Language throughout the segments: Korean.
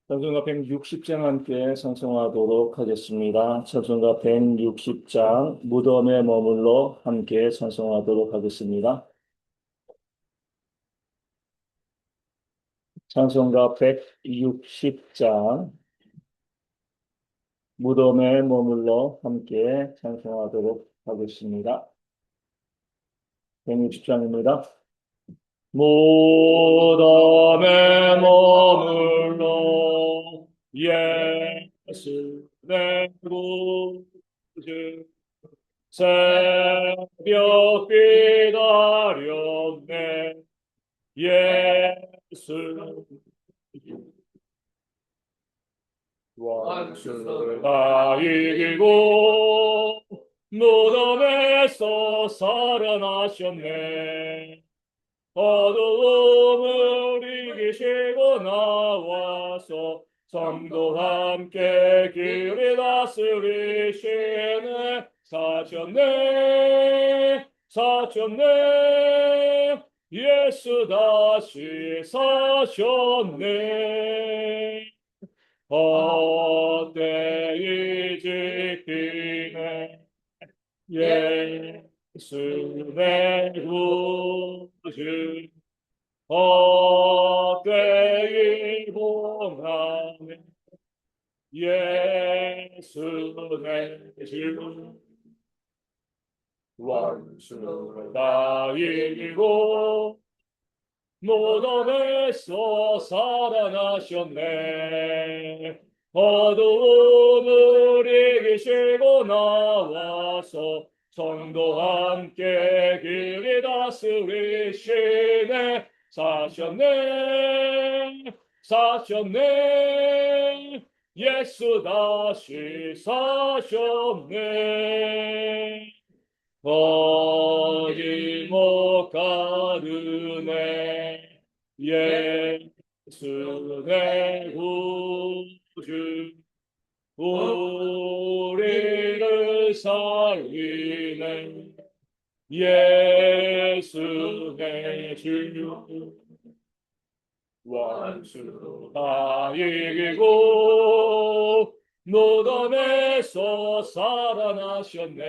찬송가 160장 함께 찬송하도록 하겠습니다. 찬송가 160장 무덤에 머물러 함께 찬송하도록 하겠습니다. 찬송가 160장 무덤에 머물러 함께 찬송하도록 하겠습니다. 160장입니다. 무덤에 머물러 예수 내 구주 새벽 기다렸네 예수 원수를 다 이기고 무덤에서 살아나셨네 어두움을 이기시고 나와서 성도와 함께 길이 다스리시네 사셨네 예수 다시 사셨네 헛되이 지키네 예수 내 구주 헛되이 봉하네 예수 내 주 원수를 다 이기고 무덤에서 살아나셨네 어두움을 이기시고 나와서 성도와 함께 길이 다스리시네 사셨네 예수 다시 사셨네 어디 못 가르네 예수 내 구주 우리를 살리네 예수 내 주 원수 다 이기고 무덤에서 살아나셨네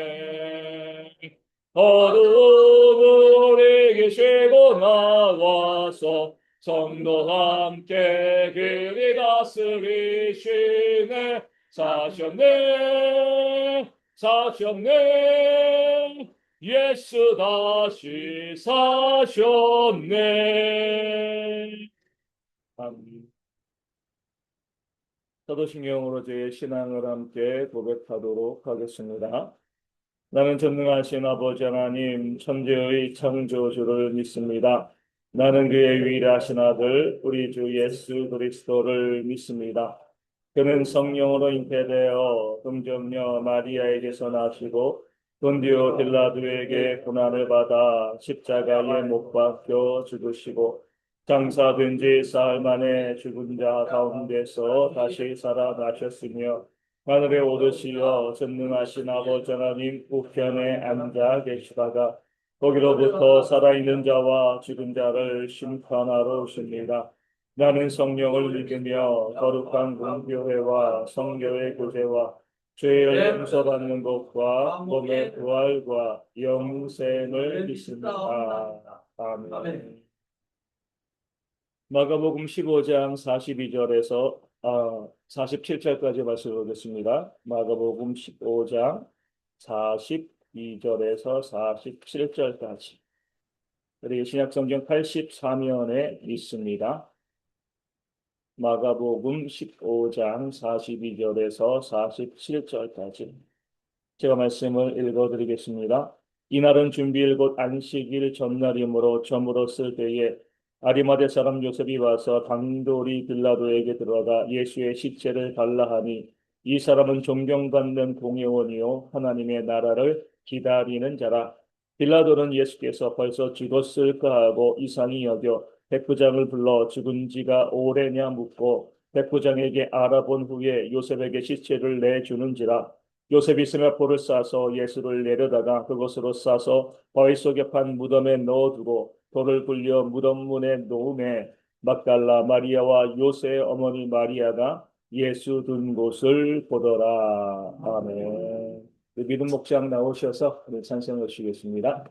어둠을 이기시고 나와서 성도와 함께 길이 다스리시네 사셨네 예수 다시 사셨네 아멘. 사도신경으로 제 신앙을 함께 고백하도록 하겠습니다. 나는 전능하신 아버지 하나님 천지의 창조주를 믿습니다. 나는 그의 위대하신 아들 우리 주 예수 그리스도를 믿습니다. 그는 성령으로 잉태되어 동정녀 마리아에게서 나시고 본디오 빌라도에게 고난을 받아 십자가에 못 박혀 죽으시고 장사된 지 사흘 만에 죽은 자 가운데서 다시 살아나셨으며 하늘에 오르시어 전능하신 아버지 하나님 우편에 앉아 계시다가 거기로부터 살아있는 자와 죽은 자를 심판하러 오십니다. 나는 성령을 믿으며 거룩한 공교회와 성교의 교제와 죄를 용서받는 것과 몸의 부활과 영생을 믿습니다. 아멘. 마가복음 15장 42절에서 47절까지 말씀드리겠습니다. 마가복음 15장 42절에서 47절까지. 그리고 신약성경 83면에 있습니다. 마가복음 15장 42절에서 47절까지. 제가 말씀을 읽어드리겠습니다. 이날은 준비일 곧 안식일 전날이므로 저물었을 때에 아리마대 사람 요셉이 와서 당돌이 빌라도에게 들어가 예수의 시체를 달라 하니 이 사람은 존경받는 공회원이요 하나님의 나라를 기다리는 자라. 빌라도는 예수께서 벌써 죽었을까 하고 이상히 여겨 백부장을 불러 죽은 지가 오래냐 묻고 백부장에게 알아본 후에 요셉에게 시체를 내주는지라. 요셉이 스메포를 싸서 예수를 내려다가 그것으로 싸서 바위 속에 판 무덤에 넣어두고 돌을 굴려 무덤 문에 놓음에 막달라 마리아와 요새 어머니 마리아가 예수 둔 곳을 보더라. 아멘. 믿음 목장 나오셔서 우리 찬송을 주시겠습니다.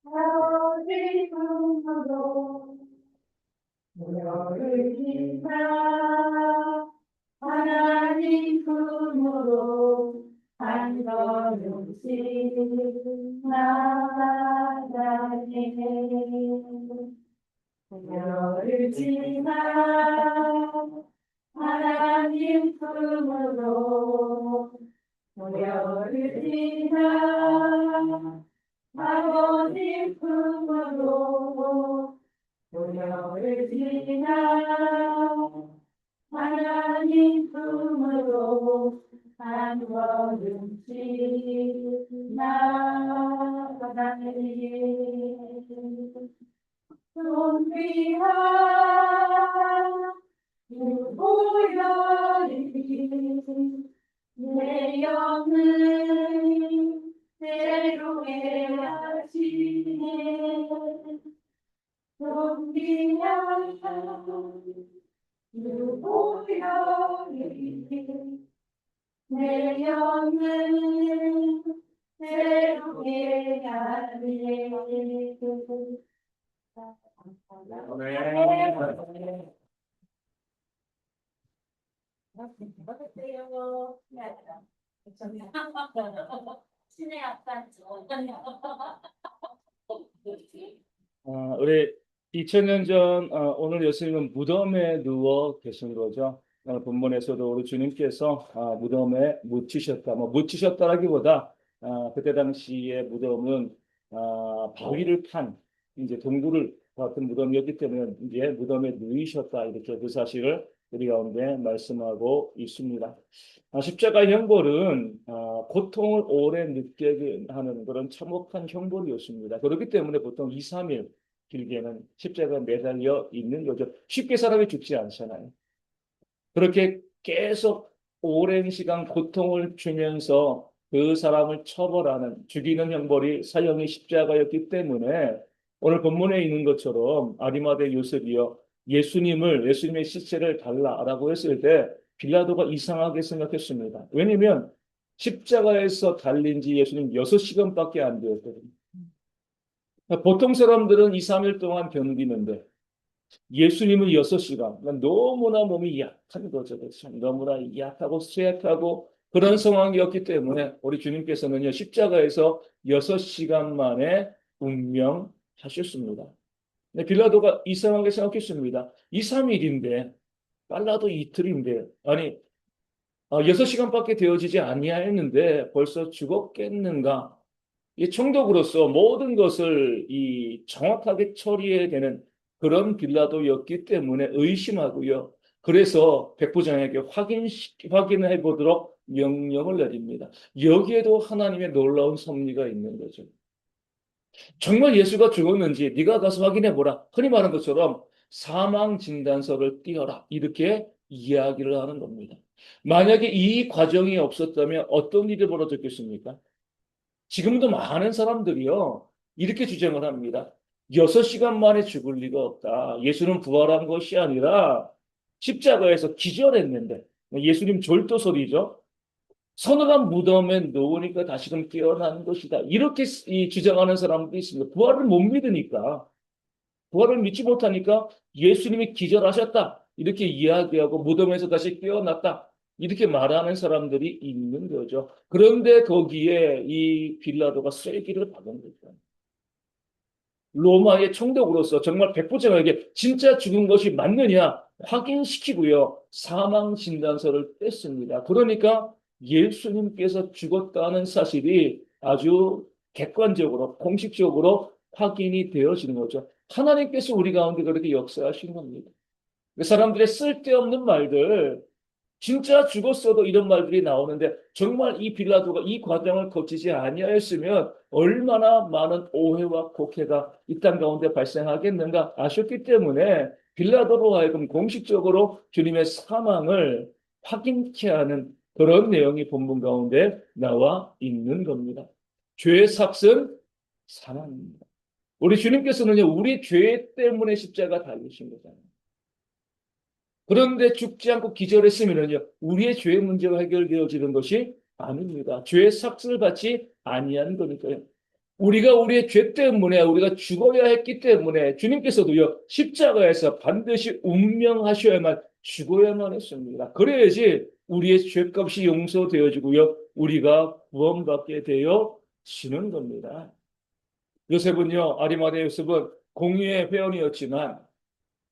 아버지 품으로 모여를 지나 하나님 품으로 한 걸음씩 나아가네. 모여를 지나 하나님 품으로 모여를 지나 아버지 품으로 모여를 지나 하나님 품으로 한 걸음씩 나아가네. 존귀한 유보혈이 내 영을 새롭게 하시네. 존귀한 유보혈이 내 영을 새롭게 하네. 아멘. 신의 약간 우리 2000년 전 오늘 예수님은 무덤에 누워 계신 거죠. 본문에서도 우리 주님께서 무덤에 묻히셨다. 뭐 묻히셨다라기보다 그때 당시에 무덤은 바위를 판 이제 동굴을 같은 무덤이었기 때문에 이제 무덤에 누이셨다 이렇게 그 사실을 우리 가운데 말씀하고 있습니다. 십자가 형벌은 고통을 오래 느끼게 하는 그런 참혹한 형벌이었습니다. 그렇기 때문에 보통 2, 3일 길게는 십자가 매달려 있는 거죠. 쉽게 사람이 죽지 않잖아요. 그렇게 계속 오랜 시간 고통을 주면서 그 사람을 처벌하는 죽이는 형벌이 사형의 십자가였기 때문에 오늘 본문에 있는 것처럼 아리마대 요셉이요 예수님의 시체를 달라라고 했을 때 빌라도가 이상하게 생각했습니다. 왜냐하면 십자가에서 달린 지 예수님 6시간밖에 안 되었거든요. 보통 사람들은 2, 3일 동안 견디는데 예수님은 6시간. 너무나 몸이 약한 거죠. 그렇죠? 너무나 약하고 쇠약하고 그런 상황이었기 때문에 우리 주님께서는요, 십자가에서 6시간 만에 운명하셨습니다. 근데 빌라도가 이상하게 생각했습니다. 2, 3일인데, 빨라도 이틀인데, 아니, 6시간밖에 되어지지 아니하였는데 벌써 죽었겠는가? 이 총독으로서 모든 것을 이 정확하게 처리해야 되는 그런 빌라도였기 때문에 의심하고요. 그래서 백부장에게 확인해 보도록 명령을 내립니다. 여기에도 하나님의 놀라운 섭리가 있는 거죠. 정말 예수가 죽었는지 네가 가서 확인해 보라. 흔히 말하는 것처럼 사망 진단서를 띄어라. 이렇게 이야기를 하는 겁니다. 만약에 이 과정이 없었다면 어떤 일이 벌어졌겠습니까? 지금도 많은 사람들이요, 이렇게 주장을 합니다. 6시간 만에 죽을 리가 없다. 예수는 부활한 것이 아니라 십자가에서 기절했는데, 예수님 졸도설이죠. 서늘한 무덤에 놓으니까 다시금 깨어난 것이다. 이렇게 주장하는 사람도 있습니다. 부활을 못 믿으니까, 부활을 믿지 못하니까 예수님이 기절하셨다. 이렇게 이야기하고 무덤에서 다시 깨어났다. 이렇게 말하는 사람들이 있는 거죠. 그런데 거기에 이 빌라도가 쐐기를 박은 거죠. 로마의 총독으로서 정말 백부장에게 진짜 죽은 것이 맞느냐 확인시키고요. 사망 진단서를 뗐습니다. 그러니까 예수님께서 죽었다는 사실이 아주 객관적으로 공식적으로 확인이 되어지는 거죠. 하나님께서 우리 가운데 그렇게 역사하시는 겁니다. 그 사람들의 쓸데없는 말들, 진짜 죽었어도 이런 말들이 나오는데 정말 이 빌라도가 이 과정을 거치지 아니하였으면 얼마나 많은 오해와 곡해가 이 땅 가운데 발생하겠는가 아셨기 때문에 빌라도로 하여금 공식적으로 주님의 사망을 확인케 하는 그런 내용이 본문 가운데 나와 있는 겁니다. 죄의 삭은 사망입니다. 우리 주님께서는요, 우리 죄 때문에 십자가 달리신 거잖아요. 그런데 죽지 않고 기절했으면요, 우리의 죄의 문제가 해결되어지는 것이 아닙니다. 죄의 삭슬을 받지 아니한 거니까요. 우리가 우리의 죄 때문에 우리가 죽어야 했기 때문에 주님께서도요, 십자가에서 반드시 운명하셔야만 죽어야만 했습니다. 그래야지 우리의 죄값이 용서되어지고요, 우리가 구원받게 되어지는 겁니다. 요셉은요, 아리마대 요셉은 공의의 회원이었지만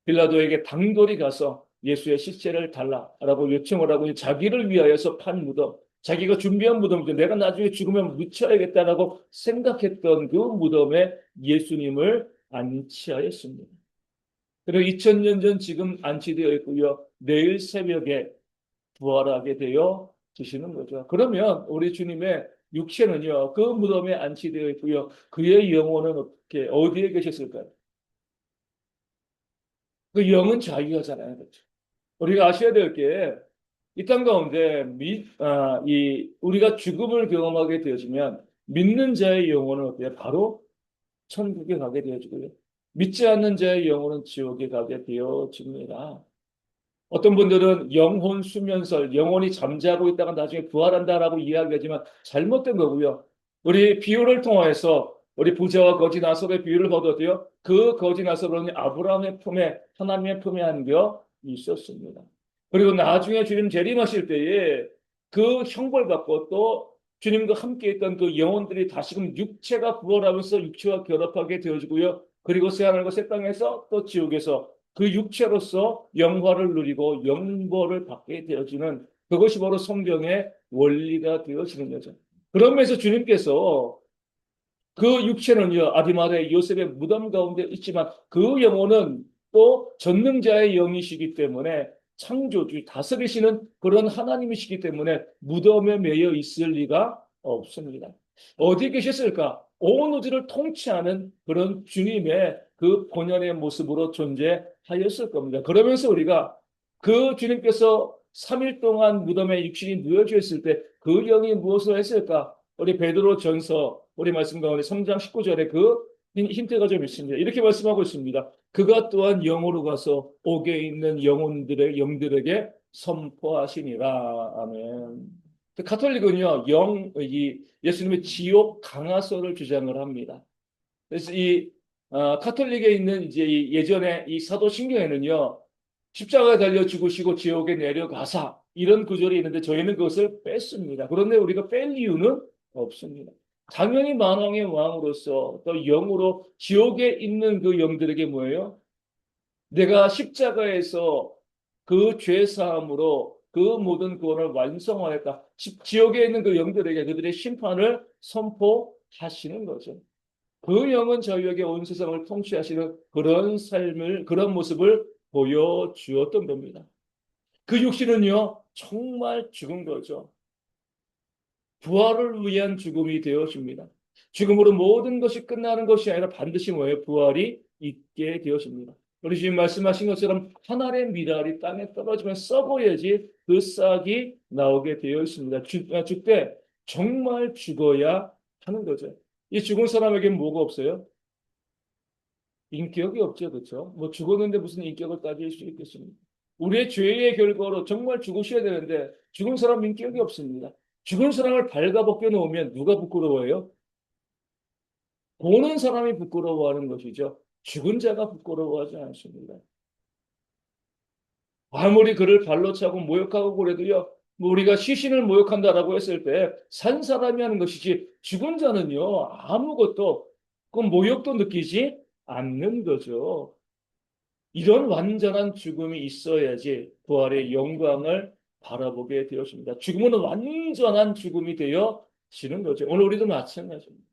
빌라도에게 당돌이 가서 예수의 시체를 달라라고 요청을 하고 자기를 위하여서 판 무덤, 자기가 준비한 무덤이죠. 내가 나중에 죽으면 묻혀야겠다라고 생각했던 그 무덤에 예수님을 안치하였습니다. 그리고 2000년 전 지금 안치되어 있고요. 내일 새벽에 부활하게 되어 주시는 거죠. 그러면 우리 주님의 육체는요, 그 무덤에 안치되어 있고요. 그의 영혼은 어디에 계셨을까요? 그 영은 자유하잖아요. 그렇죠? 우리가 아셔야 될 게, 이 땅 가운데, 우리가 죽음을 경험하게 되어지면, 믿는 자의 영혼은 어때요? 바로 천국에 가게 되어지고요. 믿지 않는 자의 영혼은 지옥에 가게 되어집니다. 어떤 분들은 영혼 수면설, 영혼이 잠자고 있다가 나중에 부활한다라고 이야기하지만 잘못된 거고요. 우리 비유를 통해서 우리 부자와 거지 나설의 비유를 거두어도요. 그 거지 나설은 아브라함의 품에 하나님의 품에 안겨 있었습니다. 그리고 나중에 주님 재림하실 때에 그 형벌받고 또 주님과 함께 있던 그 영혼들이 다시금 육체가 부활하면서 육체와 결합하게 되어지고요. 그리고 새하늘과 새 땅에서 또 지옥에서 그 육체로서 영화를 누리고 영벌을 받게 되어지는 그것이 바로 성경의 원리가 되어지는 거죠. 그러면서 주님께서 그 육체는요, 아디마다의 요셉의 무덤 가운데 있지만 그 영혼은 또 전능자의 영이시기 때문에 창조주, 다스리시는 그런 하나님이시기 때문에 무덤에 매여 있을 리가 없습니다. 어디 계셨을까? 온 우주를 통치하는 그런 주님의 그 본연의 모습으로 존재하였을 겁니다. 그러면서 우리가 그 주님께서 3일 동안 무덤에 육신이 누워져 있을 때 그 영이 무엇을 했을까? 우리 베드로 전서 우리 말씀 가운데 3장 19절에 그 힌트가 좀 있습니다. 이렇게 말씀하고 있습니다. 그가 또한 영으로 가서 옥에 있는 영혼들의 영들에게 선포하시니라. 아멘. 가톨릭은요, 예수님의 지옥 강화설을 주장을 합니다. 그래서 가톨릭에 있는 이제 예전에 이 사도신경에는요, 십자가에 달려 죽으시고 지옥에 내려가사 이런 구절이 있는데 저희는 그것을 뺐습니다. 그런데 우리가 뺄 이유는 없습니다. 당연히 만왕의 왕으로서 또 영으로 지옥에 있는 그 영들에게 뭐예요? 내가 십자가에서 그 죄 사함으로 그 모든 구원을 완성하였다. 지옥에 있는 그 영들에게 그들의 심판을 선포하시는 거죠. 그 영은 저희에게 온 세상을 통치하시는 그런 삶을, 그런 모습을 보여주었던 겁니다. 그 육신은요, 정말 죽은 거죠. 부활을 위한 죽음이 되어집니다. 죽음으로 모든 것이 끝나는 것이 아니라 반드시 뭐예요? 부활이 있게 되어집니다. 우리 주님 말씀하신 것처럼 하늘의 미랄이 땅에 떨어지면 썩어야지 그 싹이 나오게 되어 있습니다. 죽되 정말 죽어야 하는 거죠. 이 죽은 사람에게 뭐가 없어요? 인격이 없죠, 그렇죠? 뭐 죽었는데 무슨 인격을 따질 수 있겠습니까? 우리의 죄의 결과로 정말 죽으셔야 되는데 죽은 사람 인격이 없습니다. 죽은 사람을 발가벗겨 놓으면 누가 부끄러워해요? 보는 사람이 부끄러워하는 것이죠. 죽은 자가 부끄러워하지 않습니다. 아무리 그를 발로 차고 모욕하고 그래도요, 뭐 우리가 시신을 모욕한다라고 했을 때 산 사람이 하는 것이지 죽은 자는요, 아무것도 그 모욕도 느끼지 않는 거죠. 이런 완전한 죽음이 있어야지 부활의 영광을 바라보게 되었습니다. 죽음은 완전한 죽음이 되어지는 거죠. 오늘 우리도 마찬가지입니다.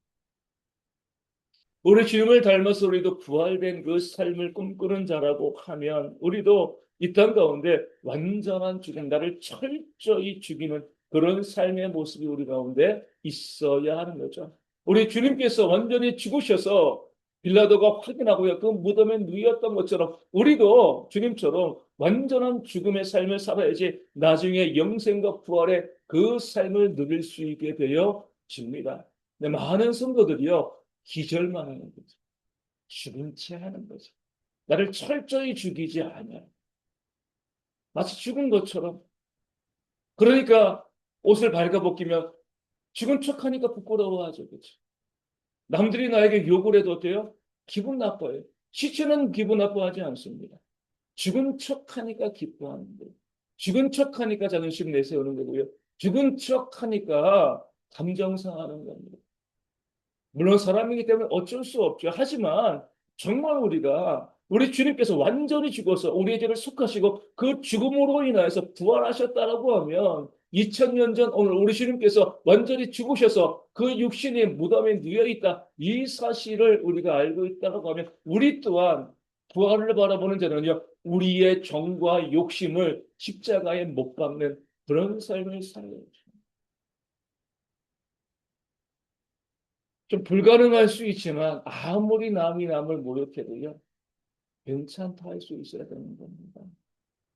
우리 주님을 닮아서 우리도 부활된 그 삶을 꿈꾸는 자라고 하면 우리도 이 땅 가운데 완전한 죽임, 나를 철저히 죽이는 그런 삶의 모습이 우리 가운데 있어야 하는 거죠. 우리 주님께서 완전히 죽으셔서 빌라도가 확인하고요. 그 무덤에 누이었던 것처럼 우리도 주님처럼 완전한 죽음의 삶을 살아야지 나중에 영생과 부활의 그 삶을 누릴 수 있게 되어집니다. 근데 많은 성도들이요. 기절만 하는 거죠. 죽은 채 하는 거죠. 나를 철저히 죽이지 않아요. 마치 죽은 것처럼. 그러니까 옷을 발가벗기면 죽은 척하니까 부끄러워하죠. 그렇죠? 남들이 나에게 욕을 해도 어때요? 기분 나빠요. 시체는 기분 나빠하지 않습니다. 죽은 척하니까 기뻐하는 거예요. 죽은 척하니까 자존심 내세우는 거고요. 죽은 척하니까 감정 상하는 겁니다. 물론 사람이기 때문에 어쩔 수 없죠. 하지만 정말 우리가 우리 주님께서 완전히 죽어서 우리의 죄를 속하시고 그 죽음으로 인하여서 부활하셨다라고 하면 2000년 전 오늘 우리 주님께서 완전히 죽으셔서 그 육신이 무덤에 누워 있다. 이 사실을 우리가 알고 있다고 하면 우리 또한 부활을 바라보는 자는요. 우리의 정과 욕심을 십자가에 못 박는 그런 삶을 살아야죠. 좀 불가능할 수 있지만 아무리 남이 남을 모욕해도요. 괜찮다 할 수 있어야 되는 겁니다.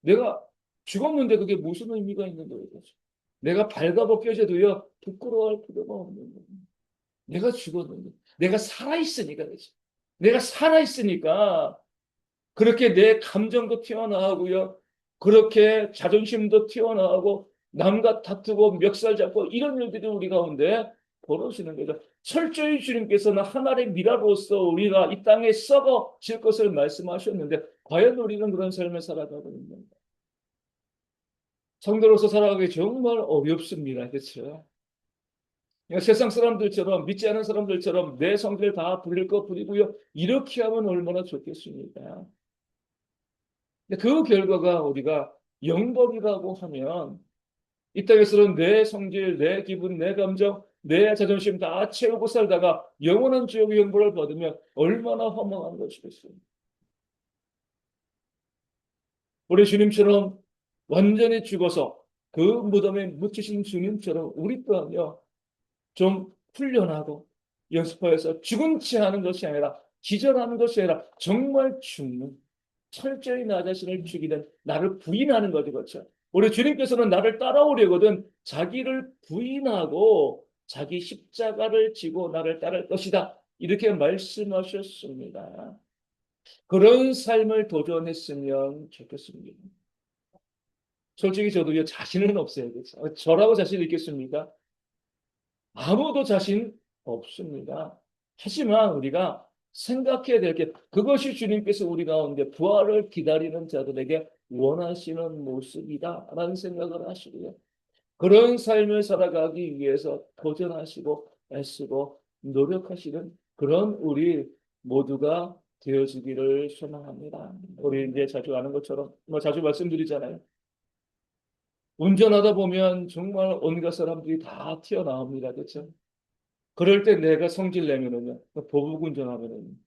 내가 죽었는데 그게 무슨 의미가 있는 거예요? 내가 발가벗겨져도요. 부끄러워할 필요가 없는 거예요. 내가 죽었는데 내가 살아있으니까 그렇지. 내가 살아있으니까 그렇게 내 감정도 튀어나오고요. 그렇게 자존심도 튀어나오고 남과 다투고 멱살 잡고 이런 일들이 우리 가운데 벌어지는 거죠. 철저히 주님께서는 하나의 미라로서 우리가 이 땅에 썩어질 것을 말씀하셨는데 과연 우리는 그런 삶을 살아가고 있는가? 성도로서 살아가기 정말 어렵습니다. 그렇죠? 그러니까 세상 사람들처럼 믿지 않은 사람들처럼 내 성질 다 부릴 거 부리고요. 이렇게 하면 얼마나 좋겠습니까? 그 결과가 우리가 영법이라고 하면 이 땅에서는 내 성질, 내 기분, 내 감정, 내 자존심 다 채우고 살다가 영원한 지옥의 영벌을 받으면 얼마나 허망한 것이겠어요. 우리 주님처럼 완전히 죽어서 그 무덤에 묻히신 주님처럼 우리 또한요 좀 훈련하고 연습하여서 죽은 채 하는 것이 아니라 기절하는 것이 아니라 정말 죽는 철저히 나 자신을 죽이는 나를 부인하는 거죠. 그렇죠? 우리 주님께서는 나를 따라오려거든 자기를 부인하고 자기 십자가를 지고 나를 따를 것이다. 이렇게 말씀하셨습니다. 그런 삶을 도전했으면 좋겠습니다. 솔직히 저도 자신은 없어요. 그렇죠? 저라고 자신 있겠습니까? 아무도 자신 없습니다. 하지만 우리가 생각해야 될 게 그것이 주님께서 우리 가운데 부활을 기다리는 자들에게 원하시는 모습이다라는 생각을 하시고요. 그런 삶을 살아가기 위해서 도전하시고 애쓰고 노력하시는 그런 우리 모두가 되어지기를 소망합니다. 우리 이제 자주 아는 것처럼 자주 말씀드리잖아요. 운전하다 보면 정말 온갖 사람들이 다 튀어나옵니다. 그렇죠? 그럴 때 내가 성질 내면은요, 보복 운전하면은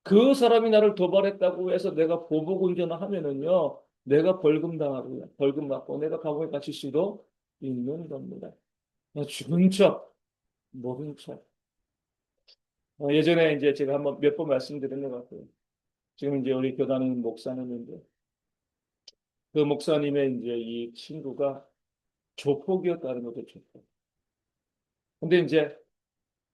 그 사람이 나를 도발했다고 해서 내가 보복 운전을 하면은요, 내가 벌금 당하고요, 벌금 받고 내가 감옥에 갇힐 수도 있는 겁니다. 죽은 척, 모른 척. 예전에 이제 제가 한번 몇 번 말씀드린 것 같아요. 지금 이제 우리 교단인 목사님인데 그 목사님의 이제 이 친구가 조폭이었다는 거죠, 조폭. 근데 이제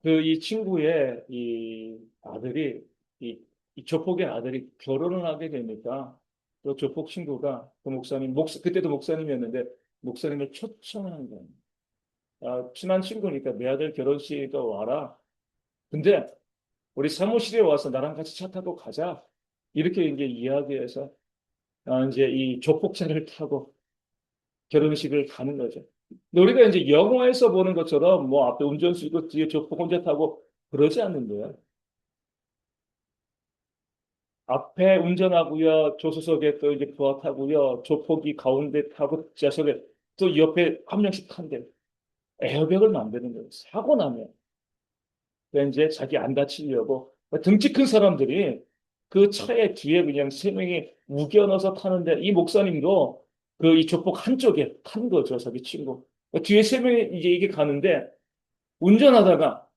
그 이 친구의 이 아들이 이 조폭의 아들이 결혼을 하게 되니까 또 조폭 친구가 그 목사님 그때도 목사님이었는데 목사님을 초청한 거예요. 친한 친구니까 내 아들 결혼식에 와라. 근데 우리 사무실에 와서 나랑 같이 차 타고 가자. 이렇게 이제 이야기해서 이제 이 조폭차를 타고 결혼식을 가는 거죠. 근데 우리가 이제 영화에서 보는 것처럼 뭐 앞에 운전수 있고 뒤에 조폭 혼자 타고 그러지 않는데요. 앞에 운전하고요, 조수석에 또 이제 부하 타고요, 조폭이 가운데 타고 좌석에 또 옆에 한 명씩 탄대요. 에어백을 만드는 거예요. 사고 나면. 이제 자기 안 다치려고 등치 큰 사람들이 그 차에 뒤에 그냥 세 명이 우겨 넣어서 타는데 이 목사님도 그 이 조폭 한쪽에 탄 거죠, 자기 친구. 뒤에 세 명이 이제 이게 가는데 운전하다가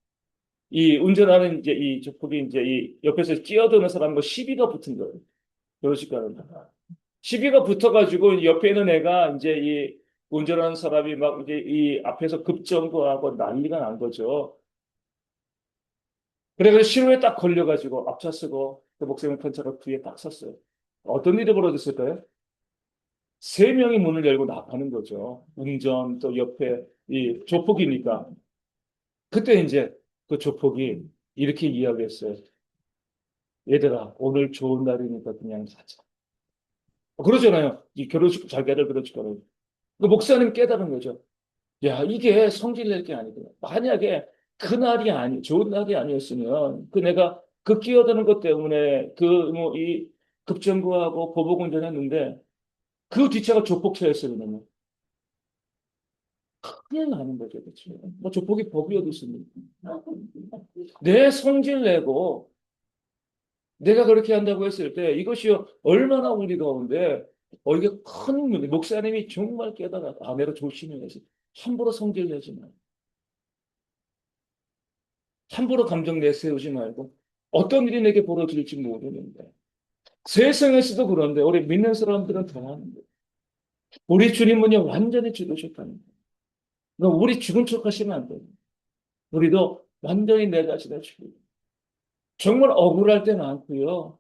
이 운전하는 이제 이 조폭이 이제 이 옆에서 끼어드는 사람과 시비가 붙은 거예요. 그러니까 시비가 붙어가지고 옆에 있는 애가 이제 이 운전하는 사람이 막 이제 이 앞에서 급정거하고 난리가 난 거죠. 그래서 신호에 딱 걸려가지고 앞차서고 그 목사님 편차가 뒤에 딱 섰어요. 어떤 일이 벌어졌을까요? 세 명이 문을 열고 나가는 거죠. 운전 또 옆에 이 조폭이니까. 그때 이제 그 조폭이 이렇게 이야기했어요. 얘들아, 오늘 좋은 날이니까 그냥 가자. 그러잖아요. 이 결혼식 자기를 그러니까 그 목사님 깨달은 거죠. 야, 이게 성질 낼 게 아니구나. 만약에 그날이 좋은 날이 아니었으면 그 내가 그 끼어드는 것 때문에 그 뭐 이 급정거하고 보복 운전했는데 그 뒷차가 조폭차였으면 큰일 나는 거죠. 그렇죠. 뭐 조폭이 법이 어디 있습니까? 내 성질 내고 내가 그렇게 한다고 했을 때 이것이 얼마나 우리 가운데 이게 큰 문제. 목사님이 정말 깨달아. 아, 내가 조심해야지. 함부로 성질 내지 마. 함부로 감정 내세우지 말고 어떤 일이 내게 벌어질지 모르는데 세상에서도 그런데 우리 믿는 사람들은 더 하는 거예요. 우리 주님은요 완전히 죽으셨다는 거예요. 그러니까 우리 죽은 척 하시면 안 돼요. 우리도 완전히 내 자신을 죽이고 정말 억울할 때 많고요.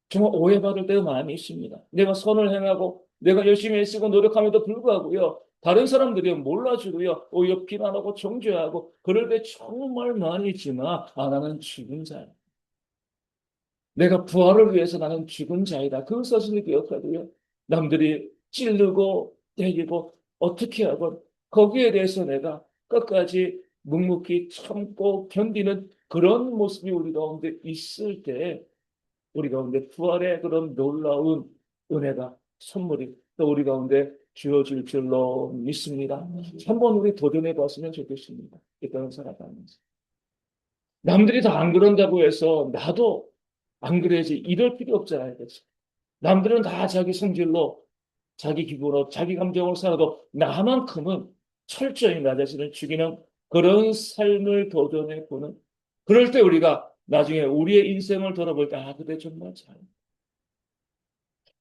정말 오해받을 때도 많이 있습니다. 내가 선을 행하고 내가 열심히 애쓰고 노력함에도 불구하고요. 다른 사람들이 몰라주고요. 오히려 비난하고 정죄하고 그럴 때 정말 많이 있지만 나는 죽은 자야. 내가 부활을 위해서 나는 죽은 자이다. 그 사실을 기억하고요. 남들이 찌르고 때리고 어떻게 하건 거기에 대해서 내가 끝까지 묵묵히 참고 견디는 그런 모습이 우리 가운데 있을 때 우리 가운데 부활의 그런 놀라운 은혜가 선물이 또 우리 가운데 주어질 줄로 믿습니다. 한번 우리 도전해 봤으면 좋겠습니다. 이 땅을 살아가면서. 남들이 다 안 그런다고 해서 나도 안 그래야지 이럴 필요 없잖아요. 그렇죠? 남들은 다 자기 성질로 자기 기분으로 자기 감정으로 살아도 나만큼은 철저히 나 자신을 죽이는 그런 삶을 도전해 보는 그럴 때 우리가 나중에 우리의 인생을 돌아볼 때 그래 정말 잘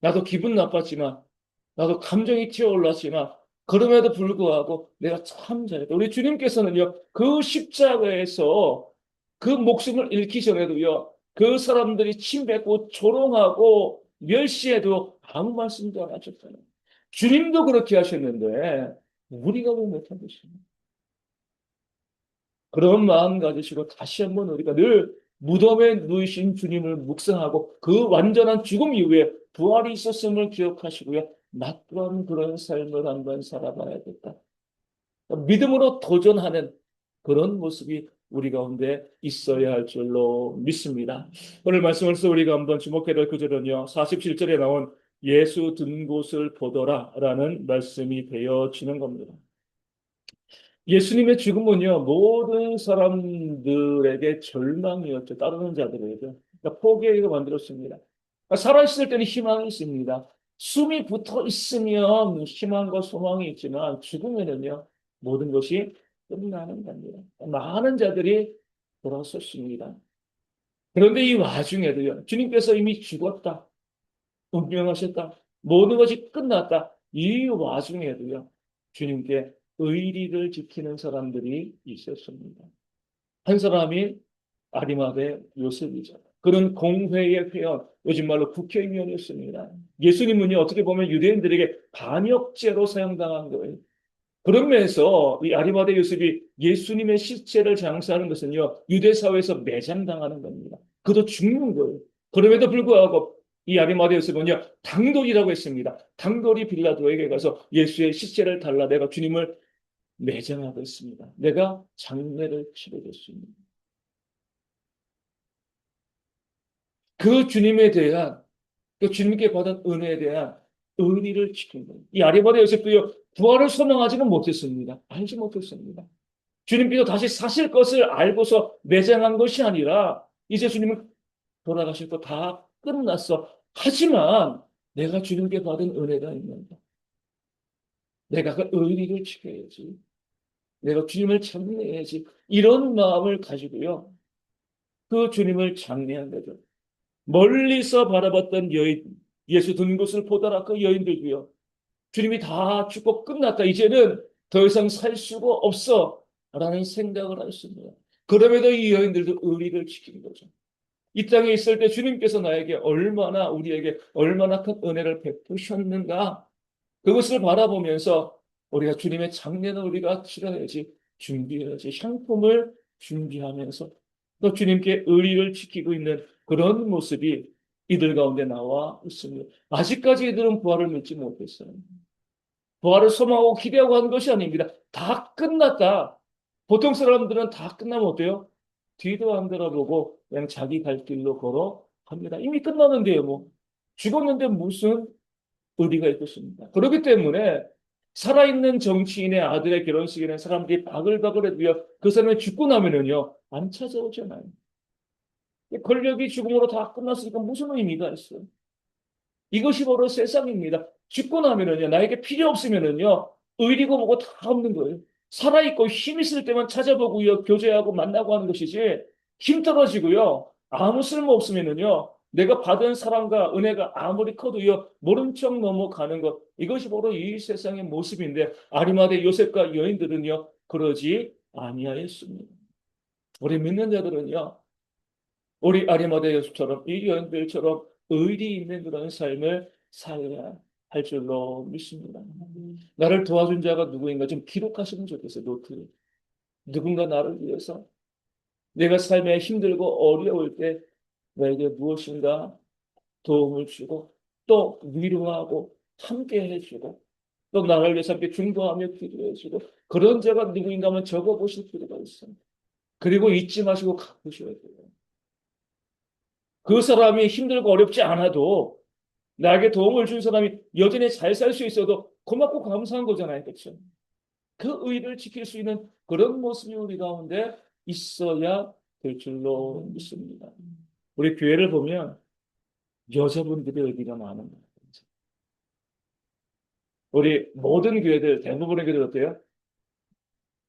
나도 기분 나빴지만 나도 감정이 튀어올랐지만 그럼에도 불구하고 내가 참 잘했다. 우리 주님께서는요 그 십자가에서 그 목숨을 잃기 전에도요 그 사람들이 침뱉고 조롱하고 멸시해도 아무 말씀도 안 하셨잖아요. 주님도 그렇게 하셨는데 우리가 왜 못한 것입니까? 그런 마음 가지시고 다시 한번 우리가 늘 무덤에 누이신 주님을 묵상하고 그 완전한 죽음 이후에 부활이 있었음을 기억하시고요. 나 또한 그런 삶을 한번 살아봐야겠다. 믿음으로 도전하는 그런 모습이 우리 가운데 있어야 할 줄로 믿습니다. 오늘 말씀을서 우리가 한번 주목해야 될 구절은요. 47절에 나온 예수 든 곳을 보더라 라는 말씀이 되어지는 겁니다. 예수님의 죽음은요, 모든 사람들에게 절망이었죠. 따르는 자들에게. 그러니까 포기하게 만들었습니다. 그러니까 살아있을 때는 희망이 있습니다. 숨이 붙어 있으면 희망과 소망이 있지만 죽으면은요, 모든 것이 끝나는 겁니다. 많은 자들이 돌아섰습니다. 그런데 이 와중에도요, 주님께서 이미 죽었다. 운명하셨다. 모든 것이 끝났다. 이 와중에도요, 주님께 의리를 지키는 사람들이 있었습니다. 한 사람이 아리마대 요셉이죠. 그는 공회의 회원, 요즘 말로 국회의원이었습니다. 예수님은요, 어떻게 보면 유대인들에게 반역죄로 사용당한 거예요. 그런 면에서 이 아리마대 요셉이 예수님의 시체를 장사하는 것은요, 유대 사회에서 매장당하는 겁니다. 그도 죽는 거예요. 그럼에도 불구하고 이 아리마대 요셉은요, 당돌이라고 했습니다. 당돌이 빌라도에게 가서 예수의 시체를 달라 내가 주님을 매장하겠습니다. 내가 장례를 치르겠습니다. 그 주님에 대한 그 주님께 받은 은혜에 대한 의리를 지킨 거예요. 이 아리마대 요셉도요 부활을 선언하지는 못했습니다. 알지 못했습니다. 주님께서 다시 사실 것을 알고서 매장한 것이 아니라 이제 주님은 돌아가시고 다 끝났어. 하지만 내가 주님께 받은 은혜가 있는다. 내가 그 의리를 지켜야지. 내가 주님을 찬양해야지. 이런 마음을 가지고요. 그 주님을 장례한 거죠. 멀리서 바라봤던 여인, 예수 든 곳을 보더라 그 여인들도요. 주님이 다 죽고 끝났다. 이제는 더 이상 살 수가 없어. 라는 생각을 했습니다. 그럼에도 이 여인들도 의리를 지킨 거죠. 이 땅에 있을 때 주님께서 나에게 얼마나, 우리에게 얼마나 큰 은혜를 베푸셨는가. 그것을 바라보면서 우리가 주님의 장례는 우리가 치러야지, 준비해야지, 향품을 준비하면서 또 주님께 의리를 지키고 있는 그런 모습이 이들 가운데 나와 있습니다. 아직까지 이들은 부활을 믿지 못했어요. 부활을 소망하고 기대하고 하는 것이 아닙니다. 다 끝났다. 보통 사람들은 다 끝나면 어때요? 뒤도 안 돌아보고 그냥 자기 갈 길로 걸어갑니다. 이미 끝나는데요, 뭐. 죽었는데 무슨 의리가 있겠습니까? 그렇기 때문에 살아있는 정치인의 아들의 결혼식에는 사람들이 바글바글 해도요, 그 사람이 죽고 나면은요, 안 찾아오잖아요. 권력이 죽음으로 다 끝났으니까 무슨 의미가 있어요? 이것이 바로 세상입니다. 죽고 나면은요, 나에게 필요 없으면은요, 의리고 뭐고 다 없는 거예요. 살아있고 힘 있을 때만 찾아보고요, 교제하고 만나고 하는 것이지, 힘 떨어지고요, 아무 쓸모 없으면은요, 내가 받은 사랑과 은혜가 아무리 커도요, 모른 척 넘어가는 것, 이것이 바로 이 세상의 모습인데, 아리마대 요셉과 여인들은요, 그러지 아니하였습니다. 우리 믿는 자들은요, 우리 아리마대 요셉처럼 이 여인들처럼 의리 있는 그런 삶을 살아야 할 줄로 믿습니다. 나를 도와준 자가 누구인가 좀 기록하시면 좋겠어요. 노트에. 누군가 나를 위해서 내가 삶에 힘들고 어려울 때 나에게 무엇인가 도움을 주고 또 위로하고 함께 해주고 또 나를 위해서 함께 중보하며 기도해주고 그런 자가 누구인가 한번 적어보실 필요가 있어요. 그리고 잊지 마시고 갚으셔야 돼요. 그 사람이 힘들고 어렵지 않아도 나에게 도움을 준 사람이 여전히 잘 살 수 있어도 고맙고 감사한 거잖아요. 그렇죠? 그 의를 지킬 수 있는 그런 모습이 우리 가운데 있어야 될 줄로 믿습니다. 우리 교회를 보면 여자분들의 의리가 많은 거예요. 우리 모든 교회들, 대부분의 교회들 어때요?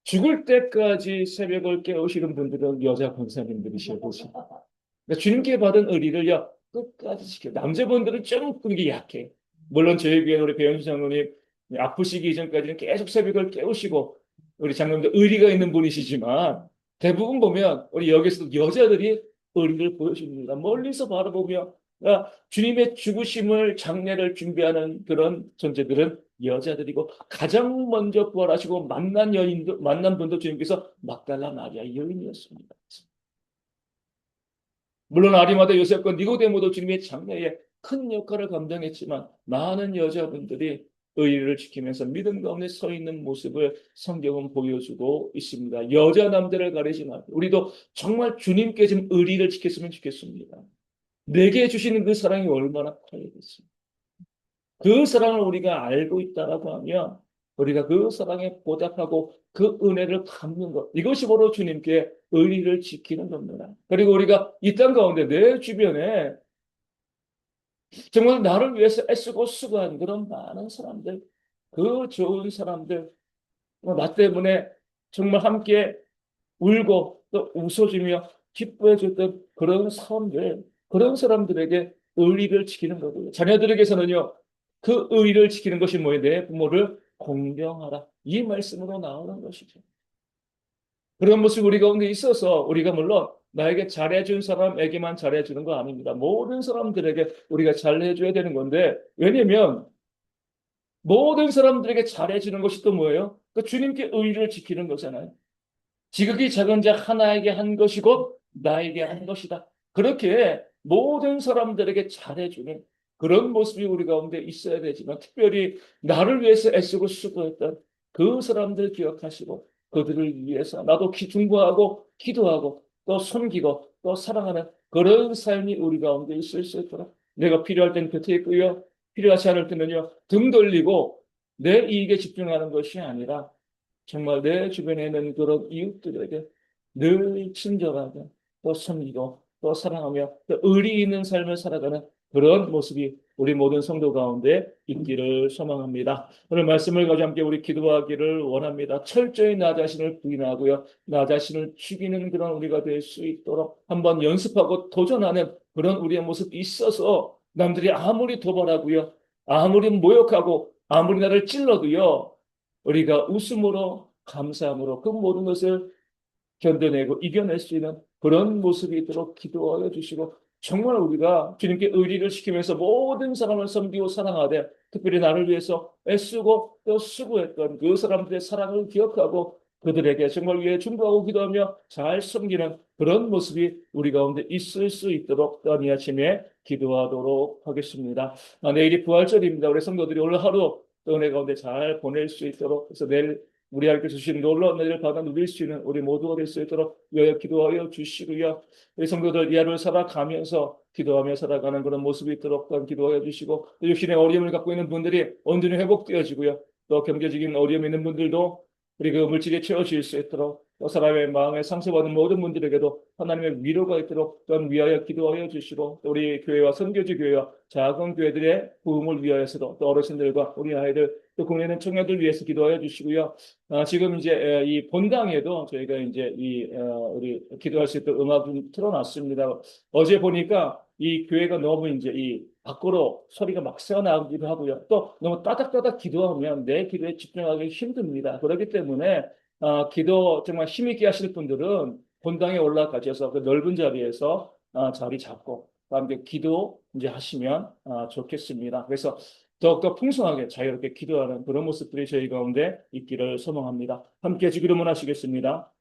죽을 때까지 새벽을 깨우시는 분들은 여자 권사님들이셔야 되죠. 그러니까 주님께 받은 의리를요, 끝까지 지켜. 남자분들은 좀 그게 약해. 물론 저희 교회 우리 배현수 장로님 아프시기 이전까지는 계속 새벽을 깨우시고 우리 장로님도 의리가 있는 분이시지만 대부분 보면 우리 여기서도 여자들이 의리를 보여줍니다. 멀리서 바라보며 주님의 죽으심을 장례를 준비하는 그런 존재들은 여자들이고 가장 먼저 부활하시고 만난 분도 주님께서 막달라 마리아 여인이었습니다. 물론 아리마다 요셉과 니고데모도 주님의 장래에 큰 역할을 감당했지만 많은 여자분들이 의리를 지키면서 믿음 가운데 서 있는 모습을 성경은 보여주고 있습니다. 여자 남자를 가리지 말고 우리도 정말 주님께 좀 의리를 지켰으면 좋겠습니다. 내게 주시는 그 사랑이 얼마나 커야겠습니까? 그 사랑을 우리가 알고 있다라고 하면 우리가 그 사랑에 보답하고 그 은혜를 갚는 것 이것이 바로 주님께 의리를 지키는 겁니다. 그리고 우리가 이 땅 가운데 내 주변에 정말 나를 위해서 애쓰고 수고한 그런 많은 사람들 그 좋은 사람들 나 때문에 정말 함께 울고 또 웃어주며 기뻐해줬던 그런 사람들 그런 사람들에게 의리를 지키는 거고요. 자녀들에게서는요. 그 의리를 지키는 것이 뭐예요? 내 부모를 공경하라. 이 말씀으로 나오는 것이죠. 그런 모습이 우리 가운데 있어서 우리가 물론 나에게 잘해준 사람에게만 잘해주는 거 아닙니다. 모든 사람들에게 우리가 잘해줘야 되는 건데 왜냐면 모든 사람들에게 잘해주는 것이 또 뭐예요? 그 주님께 의리를 지키는 거잖아요. 지극히 작은 자 하나에게 한 것이고 나에게 한 것이다. 그렇게 모든 사람들에게 잘해주는 그런 모습이 우리 가운데 있어야 되지만 특별히 나를 위해서 애쓰고 수고했던 그 사람들 기억하시고 그들을 위해서 나도 중보하고 기도하고 또 섬기고 또 사랑하는 그런 삶이 우리 가운데 있을 수 있도록 내가 필요할 때는 곁에 있고요. 필요하지 않을 때는요. 등 돌리고 내 이익에 집중하는 것이 아니라 정말 내 주변에 있는 그런 이웃들에게 늘 친절하게 또 섬기고 또 사랑하며 또 의리 있는 삶을 살아가는 그런 모습이 우리 모든 성도 가운데 있기를 소망합니다. 오늘 말씀을 가지고 함께 우리 기도하기를 원합니다. 철저히 나 자신을 부인하고요. 나 자신을 죽이는 그런 우리가 될 수 있도록 한번 연습하고 도전하는 그런 우리의 모습이 있어서 남들이 아무리 도발하고요. 아무리 모욕하고 아무리 나를 찔러도요. 우리가 웃음으로 감사함으로 그 모든 것을 견뎌내고 이겨낼 수 있는 그런 모습이 있도록 기도하여 주시고 정말 우리가 주님께 의리를 시키면서 모든 사람을 섬기고 사랑하되 특별히 나를 위해서 애쓰고 또 수고했던 그 사람들의 사랑을 기억하고 그들에게 정말 위해 중보하고 기도하며 잘 섬기는 그런 모습이 우리 가운데 있을 수 있도록 또한 이 아침에 기도하도록 하겠습니다. 내일이 부활절입니다. 우리 성도들이 오늘 하루 또 은혜 가운데 잘 보낼 수 있도록 그래서 내일 우리 하나님께서 주신 놀라운 은혜를 받아 누릴 수 있는 우리 모두가 될 수 있도록 위하여 기도하여 주시고요. 우리 성도들 이 하루를 살아가면서 기도하며 살아가는 그런 모습이 있도록 또한 기도하여 주시고 또 육신의 어려움을 갖고 있는 분들이 온전히 회복되어지고요. 또 경제적인 어려움이 있는 분들도 우리 그 물질이 채워질 수 있도록 또 사람의 마음에 상처받은 모든 분들에게도 하나님의 위로가 있도록 또한 위하여 기도하여 주시고 또 우리 교회와 선교지 교회와 작은 교회들의 부흥을 위하여서도 또 어르신들과 우리 아이들 또 국내는 청년들 위해서 기도하여 주시고요. 지금 이제 이 본당에도 저희가 이제 우리 기도할 수 있도록 음악을 틀어놨습니다. 어제 보니까 이 교회가 너무 이제 이 밖으로 소리가 막 새어나오기도 하고요. 또 너무 따닥따닥 기도하면 내 기도에 집중하기 힘듭니다. 그렇기 때문에 기도 정말 힘있게 하실 분들은 본당에 올라가셔서 그 넓은 자리에서 자리 잡고 함께 기도 이제 하시면 좋겠습니다. 그래서 더욱더 풍성하게 자유롭게 기도하는 그런 모습들이 저희 가운데 있기를 소망합니다. 함께 주기도문 하시겠습니다.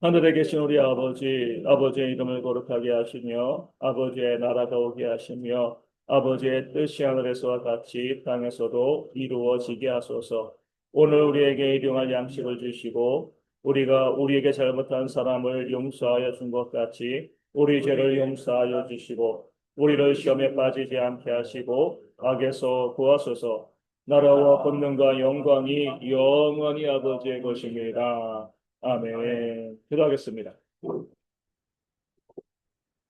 하늘에 계신 우리 아버지, 아버지의 이름을 거룩하게 하시며 아버지의 나라가 오게 하시며 아버지의 뜻이 하늘에서와 같이 땅에서도 이루어지게 하소서. 오늘 우리에게 일용할 양식을 주시고 우리가 우리에게 잘못한 사람을 용서하여 준 것 같이 우리 죄를 용서하여 주시고 우리를 시험에 빠지지 않게 하시고 악에서 구하소서. 나라와 권능과 영광이 영원히 아버지의 것입니다. 아멘. 기도하겠습니다.